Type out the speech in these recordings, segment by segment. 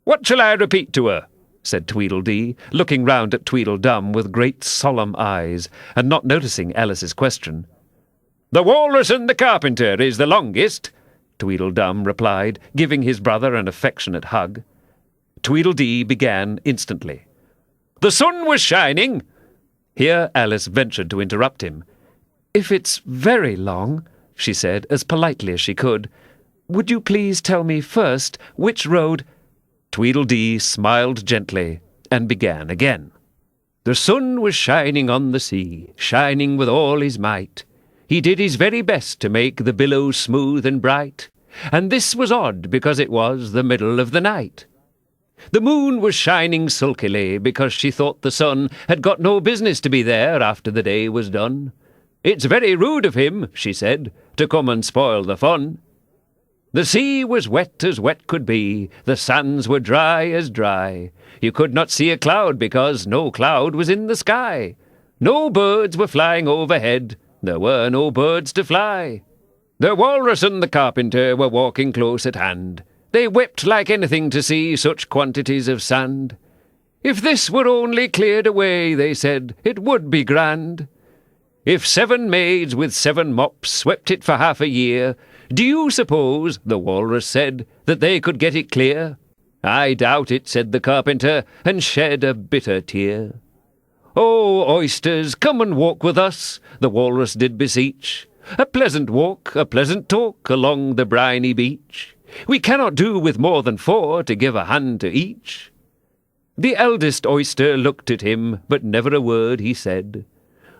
"What shall I repeat to her?" said Tweedledee, looking round at Tweedledum with great solemn eyes, and not noticing Alice's question. "The Walrus and the Carpenter is the longest," Tweedledum replied, giving his brother an affectionate hug. Tweedledee began instantly. "The sun was shining—" Here Alice ventured to interrupt him. "If it's very long," she said, as politely as she could, "would you please tell me first which road—" Tweedledee smiled gently and began again. "The sun was shining on the sea, shining with all his might. He did his very best to make the billows smooth and bright, and this was odd because it was the middle of the night. The moon was shining sulkily because she thought the sun had got no business to be there after the day was done. It's very rude of him, she said, to come and spoil the fun. The sea was wet as wet could be, the sands were dry as dry. You could not see a cloud because no cloud was in the sky. No birds were flying overhead, there were no birds to fly. The Walrus and the Carpenter were walking close at hand. They wept like anything to see such quantities of sand. If this were only cleared away, they said, it would be grand. If 7 maids with 7 mops swept it for half a year, do you suppose, the Walrus said, that they could get it clear? I doubt it, said the Carpenter, and shed a bitter tear. Oh, oysters, come and walk with us, the Walrus did beseech. A pleasant walk, a pleasant talk along the briny beach. We cannot do with more than 4 to give a hand to each. The eldest oyster looked at him, but never a word he said.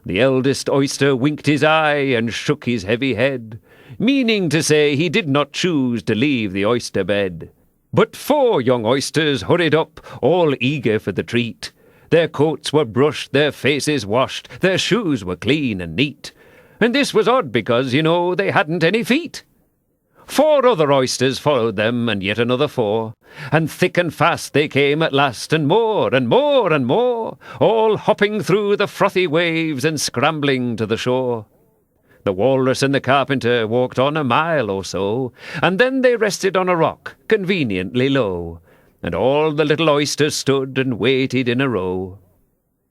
The eldest oyster winked his eye and shook his heavy head, meaning to say he did not choose to leave the oyster bed. But 4 young oysters hurried up, all eager for the treat. Their coats were brushed, their faces washed, their shoes were clean and neat. And this was odd because, you know, they hadn't any feet. 4 other oysters followed them, and yet another 4, and thick and fast they came at last, and more, and more, and more, all hopping through the frothy waves and scrambling to the shore. The Walrus and the Carpenter walked on a mile or so, and then they rested on a rock, conveniently low, and all the little oysters stood and waited in a row.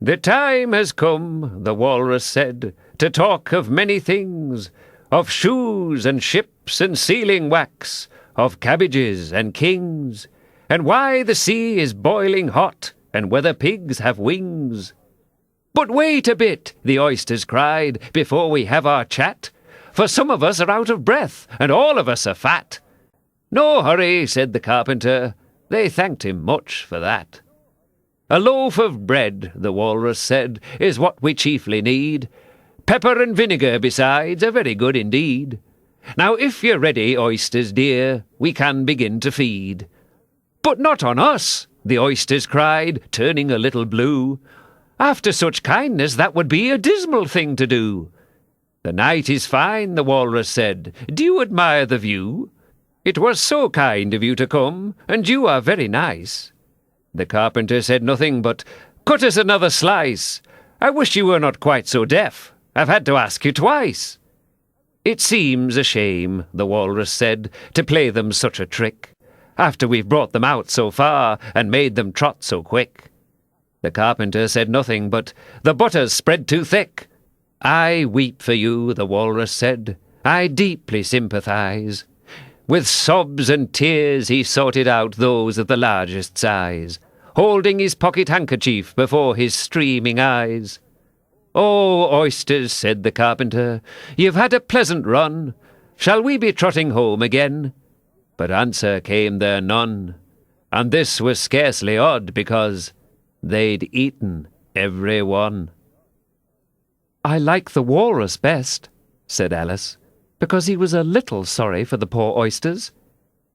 The time has come, the Walrus said, to talk of many things, of shoes and ships and sealing wax, of cabbages and kings, and why the sea is boiling hot, and whether pigs have wings. But wait a bit, the oysters cried, before we have our chat, for some of us are out of breath, and all of us are fat. No hurry, said the Carpenter. They thanked him much for that. A loaf of bread, the Walrus said, is what we chiefly need. Pepper and vinegar, besides, are very good indeed. Now, if you're ready, oysters dear, we can begin to feed. But not on us, the oysters cried, turning a little blue. After such kindness, that would be a dismal thing to do. The night is fine, the Walrus said. Do you admire the view? It was so kind of you to come, and you are very nice. The Carpenter said nothing but, cut us another slice. I wish you were not quite so deaf. I've had to ask you twice. It seems a shame, the Walrus said, to play them such a trick, after we've brought them out so far and made them trot so quick. The Carpenter said nothing, but the butter's spread too thick. I weep for you, the Walrus said. I deeply sympathize. With sobs and tears he sorted out those of the largest size, holding his pocket handkerchief before his streaming eyes. Oh, oysters, said the Carpenter, you've had a pleasant run. Shall we be trotting home again? But answer came there none, and this was scarcely odd, because they'd eaten every one. I like the Walrus best, said Alice, because he was a little sorry for the poor oysters.